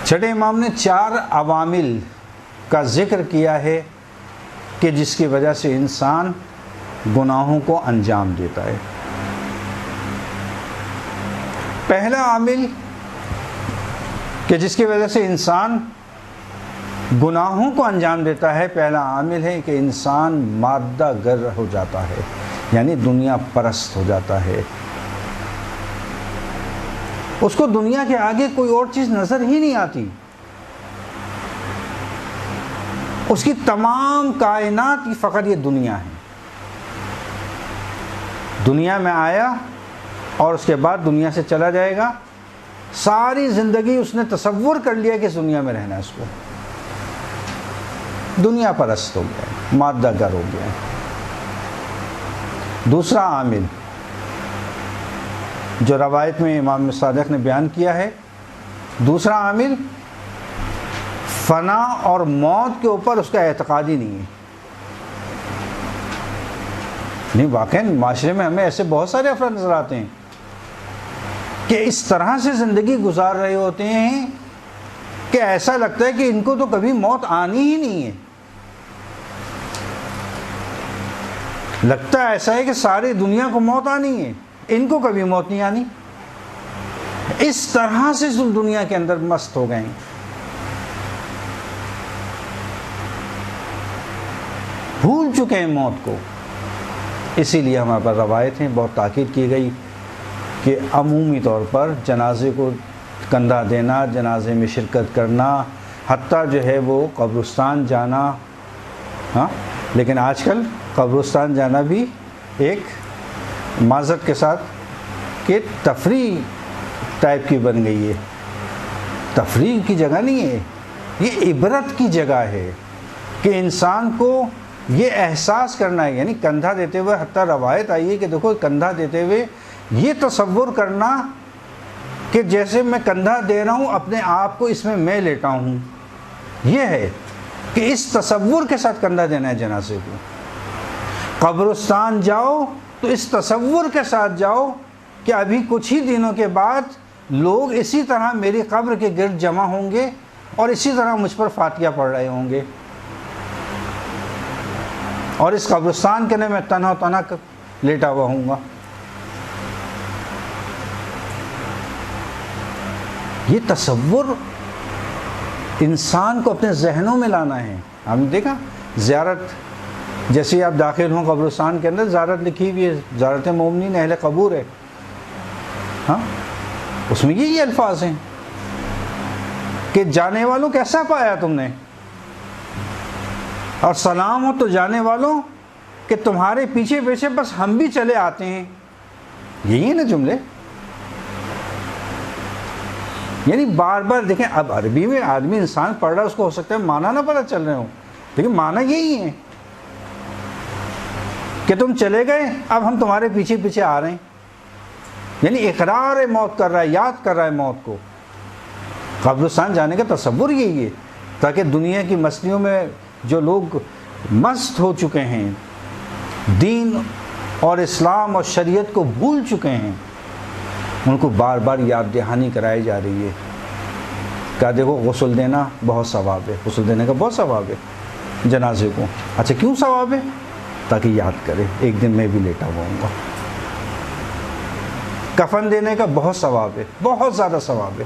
چھٹے امام نے 4 عوامل کا ذکر کیا ہے کہ جس کی وجہ سے انسان گناہوں کو انجام دیتا ہے۔ پہلا عامل کہ جس کی وجہ سے انسان گناہوں کو انجام دیتا ہے، پہلا عامل ہے کہ انسان مادہ گر ہو جاتا ہے، یعنی دنیا پرست ہو جاتا ہے۔ اس کو دنیا کے آگے کوئی اور چیز نظر ہی نہیں آتی، اس کی تمام کائنات کی فقط یہ دنیا ہے۔ دنیا میں آیا اور اس کے بعد دنیا سے چلا جائے گا، ساری زندگی اس نے تصور کر لیا کہ اس دنیا میں رہنا ہے، اس کو دنیا پرست ہو گیا، مادہ گر ہو گیا۔ دوسرا عامل جو روایت میں امام صادق نے بیان کیا ہے، دوسرا عامل فنا اور موت کے اوپر اس کا اعتقاد ہی نہیں ہے۔ نہیں، واقعی معاشرے میں ہمیں ایسے بہت سارے افراد نظر آتے ہیں کہ اس طرح سے زندگی گزار رہے ہوتے ہیں کہ ایسا لگتا ہے کہ ان کو تو کبھی موت آنی ہی نہیں ہے۔ لگتا ایسا ہے کہ ساری دنیا کو موت آنی ہے، ان کو کبھی موت نہیں آنی۔ اس طرح سے دنیا کے اندر مست ہو گئے ہیں۔ بھول چکے ہیں موت کو۔ اسی لیے ہمارے پاس روایت ہیں، بہت تاکید کی گئی کہ عمومی طور پر جنازے کو کندھا دینا، جنازے میں شرکت کرنا، حتیٰ جو ہے وہ قبرستان جانا، ہاں، لیکن آج کل قبرستان جانا بھی ایک معذرت کے ساتھ کہ تفریح ٹائپ کی بن گئی ہے۔ تفریح کی جگہ نہیں ہے، یہ عبرت کی جگہ ہے کہ انسان کو یہ احساس کرنا ہے، یعنی کندھا دیتے ہوئے، حتیٰ روایت آئی ہے کہ دیکھو کندھا دیتے ہوئے یہ تصور کرنا کہ جیسے میں کندھا دے رہا ہوں، اپنے آپ کو اس میں میں لیٹا ہوں، یہ ہے کہ اس تصور کے ساتھ کندھا دینا ہے جنازے کو۔ قبرستان جاؤ تو اس تصور کے ساتھ جاؤ کہ ابھی کچھ ہی دنوں کے بعد لوگ اسی طرح میری قبر کے گرد جمع ہوں گے اور اسی طرح مجھ پر فاتحہ پڑھ رہے ہوں گے، اور اس قبرستان کے اندر میں تنہا لیٹا ہوا ہوں گا۔ یہ تصور انسان کو اپنے ذہنوں میں لانا ہے۔ ہم نے دیکھا زیارت، جیسے آپ داخل ہوں قبرستان کے اندر، زیارت لکھی ہوئی ہے، زیارت مومنین اہل قبور ہے، ہاں، اس میں یہی الفاظ ہیں کہ جانے والوں کیسا پایا تم نے، اور سلام ہو تو جانے والوں کہ تمہارے پیچھے پیچھے بس ہم بھی چلے آتے ہیں۔ یہی ہے نا جملے، یعنی بار بار دیکھیں، اب عربی میں آدمی انسان پڑھ رہا ہے، اس کو ہو سکتا ہے معنی نہ پتہ چل رہے ہوں، لیکن معنی یہی ہے کہ تم چلے گئے، اب ہم تمہارے پیچھے پیچھے آ رہے ہیں، یعنی اقرار موت کر رہا ہے، یاد کر رہا ہے موت کو۔ قبرستان جانے کا تصور یہی ہے تاکہ دنیا کی مستیوں میں جو لوگ مست ہو چکے ہیں، دین اور اسلام اور شریعت کو بھول چکے ہیں، ان کو بار بار یاد دہانی کرائی جا رہی ہے۔ کہا دیکھو غسل دینا بہت ثواب ہے، غسل دینے کا بہت ثواب ہے جنازے کو۔ اچھا کیوں ثواب ہے؟ تاکہ یاد کرے ایک دن میں بھی لیٹا ہوا ہوں گا۔ کفن دینے کا بہت ثواب ہے، بہت زیادہ ثواب ہے۔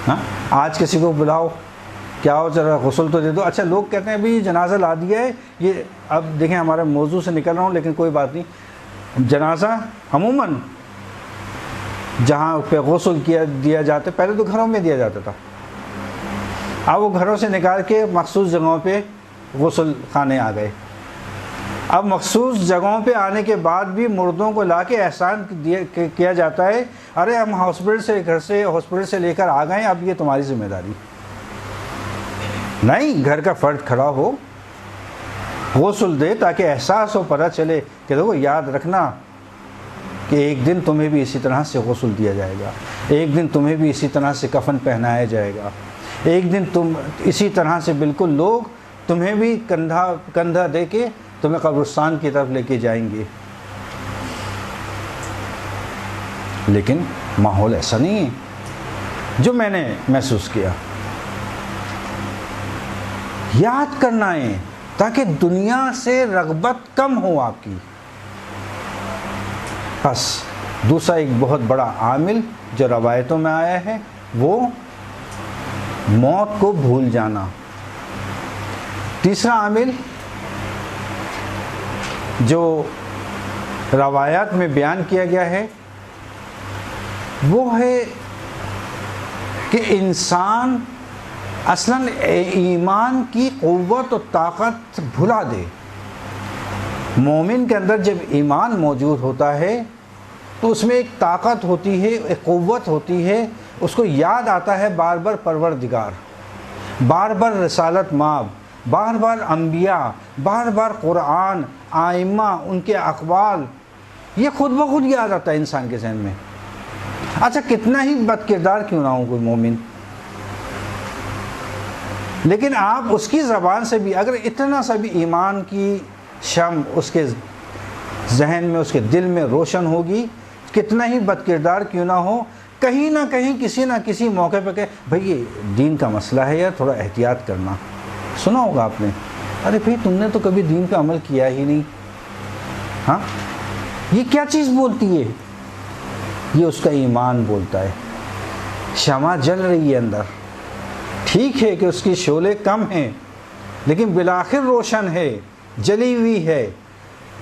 ہاں، آج کسی کو بلاؤ، کیا ہو ذرا غسل تو دے دو، اچھا لوگ کہتے ہیں ابھی جنازہ لا دیا ہے، یہ اب دیکھیں ہمارے موضوع سے نکل رہا ہوں لیکن کوئی بات نہیں۔ جنازہ عموماً جہاں پہ غسل دیا جاتا ہے، پہلے تو گھروں میں دیا جاتا تھا، اب وہ گھروں سے نکال کے مخصوص جگہوں پہ غسل خانے آ گئے۔ اب مخصوص جگہوں پہ آنے کے بعد بھی مردوں کو لا کے احسان کیا جاتا ہے، ارے ہم گھر سے ہاسپٹل سے لے کر آ گئے، اب یہ تمہاری ذمہ داری نہیں۔ گھر کا فرد کھڑا ہو، غسل دے تاکہ احساس ہو، پتہ چلے کہ دیکھو یاد رکھنا کہ ایک دن تمہیں بھی اسی طرح سے غسل دیا جائے گا، ایک دن تمہیں بھی اسی طرح سے کفن پہنایا جائے گا، ایک دن تم اسی طرح سے بالکل لوگ تمہیں بھی کندھا دے کے تمہیں قبرستان کی طرف لے کے جائیں گے۔ لیکن ماحول ایسا نہیں ہے۔ جو میں نے محسوس کیا، یاد کرنا ہے تاکہ دنیا سے رغبت کم ہو آپ کی۔ بس دوسرا ایک بہت بڑا عامل جو روایتوں میں آیا ہے وہ موت کو بھول جانا۔ تیسرا عامل جو روایات میں بیان کیا گیا ہے وہ ہے کہ انسان اصلاً ایمان کی قوت و طاقت بھلا دے۔ مومن کے اندر جب ایمان موجود ہوتا ہے تو اس میں ایک طاقت ہوتی ہے، ایک قوت ہوتی ہے، اس کو یاد آتا ہے بار بار پروردگار، بار بار رسالت مآب، بار بار انبیاء، بار بار قرآن، ائمہ، ان کے اقوال، یہ خود بخود یاد آتا ہے انسان کے ذہن میں۔ اچھا کتنا ہی بد کردار کیوں نہ ہو کوئی مومن، لیکن آپ اس کی زبان سے بھی اگر اتنا سا بھی ایمان کی شمع اس کے ذہن میں، اس کے دل میں روشن ہوگی، کتنا ہی بد کردار کیوں نہ ہو، کہیں نہ کہیں کسی نہ کسی موقع پہ کہ بھئی یہ دین کا مسئلہ ہے یار، تھوڑا احتیاط کرنا۔ سنا ہوگا آپ نے، ارے بھئی تم نے تو کبھی دین پہ عمل کیا ہی نہیں، ہاں یہ کیا چیز بولتی ہے؟ یہ اس کا ایمان بولتا ہے۔ شمع جل رہی ہے اندر، ٹھیک ہے کہ اس کی شعلے کم ہیں لیکن بالآخر روشن ہے، جلی ہوئی ہے۔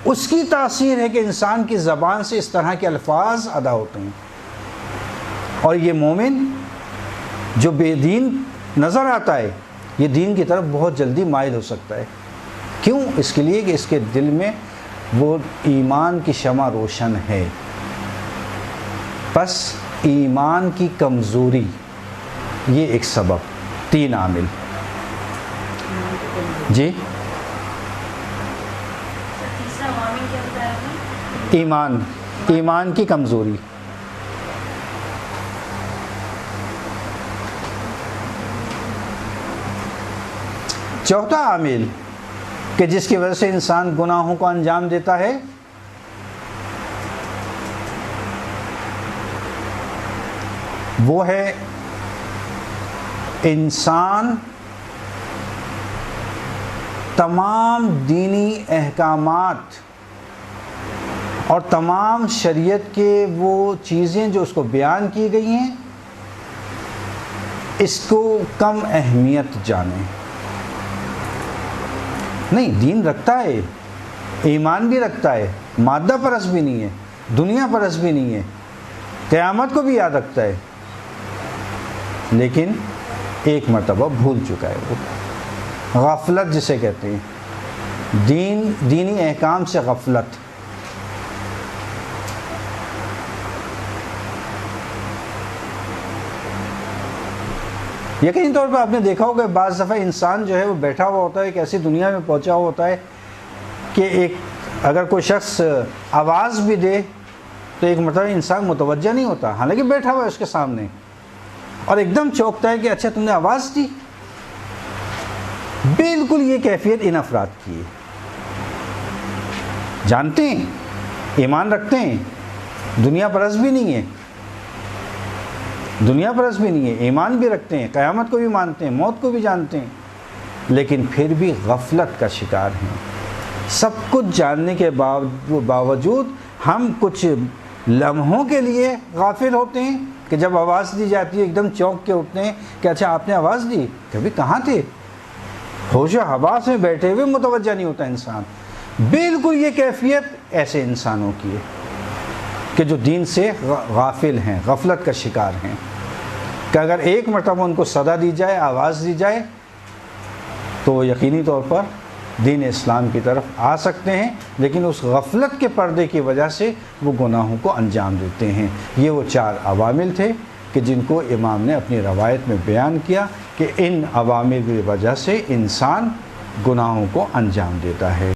اس کی تاثیر ہے کہ انسان کی زبان سے اس طرح کے الفاظ ادا ہوتے ہیں۔ اور یہ مومن جو بے دین نظر آتا ہے یہ دین کی طرف بہت جلدی مائل ہو سکتا ہے۔ کیوں؟ اس کے لیے کہ اس کے دل میں وہ ایمان کی شمع روشن ہے۔ بس ایمان کی کمزوری یہ ایک سبب، تین عامل۔ جی ایمان کی کمزوری۔ چوتھا عامل کہ جس کی وجہ سے انسان گناہوں کو انجام دیتا ہے وہ ہے انسان تمام دینی احکامات اور تمام شریعت کے وہ چیزیں جو اس کو بیان کی گئی ہیں اس کو کم اہمیت جانے۔ نہیں، دین رکھتا ہے، ایمان بھی رکھتا ہے، مادہ پرست بھی نہیں ہے، دنیا پرست بھی نہیں ہے، قیامت کو بھی یاد رکھتا ہے، لیکن ایک مرتبہ بھول چکا ہے وہ، غفلت جسے کہتے ہیں، دینی احکام سے غفلت۔ یقینی طور پہ آپ نے دیکھا ہوگا بعض دفعہ انسان جو ہے وہ بیٹھا ہوا ہوتا ہے، ایک ایسی دنیا میں پہنچا ہوا ہوتا ہے کہ ایک اگر کوئی شخص آواز بھی دے تو ایک مرتبہ انسان متوجہ نہیں ہوتا، حالانکہ بیٹھا ہوا ہے اس کے سامنے، اور ایک دم چونکتا ہے کہ اچھا تم نے آواز دی۔ بالکل یہ کیفیت ان افراد کی ہے، جانتے ہیں، ایمان رکھتے ہیں، دنیا پرست بھی نہیں ہے، ایمان بھی رکھتے ہیں، قیامت کو بھی مانتے ہیں، موت کو بھی جانتے ہیں، لیکن پھر بھی غفلت کا شکار ہیں۔ سب کچھ جاننے کے باوجود ہم کچھ لمحوں کے لیے غافل ہوتے ہیں کہ جب آواز دی جاتی ہے ایک دم چونک کے اٹھتے ہیں کہ اچھا آپ نے آواز دی، کبھی کہاں تھے، ہوش و حواس میں بیٹھے ہوئے متوجہ نہیں ہوتا انسان۔ بالکل یہ کیفیت ایسے انسانوں کی ہے کہ جو دین سے غافل ہیں، غفلت کا شکار ہیں، کہ اگر ایک مرتبہ ان کو صدا دی جائے، آواز دی جائے تو وہ یقینی طور پر دین اسلام کی طرف آ سکتے ہیں، لیکن اس غفلت کے پردے کی وجہ سے وہ گناہوں کو انجام دیتے ہیں۔ یہ وہ چار عوامل تھے کہ جن کو امام نے اپنی روایت میں بیان کیا کہ ان عوامل کی وجہ سے انسان گناہوں کو انجام دیتا ہے۔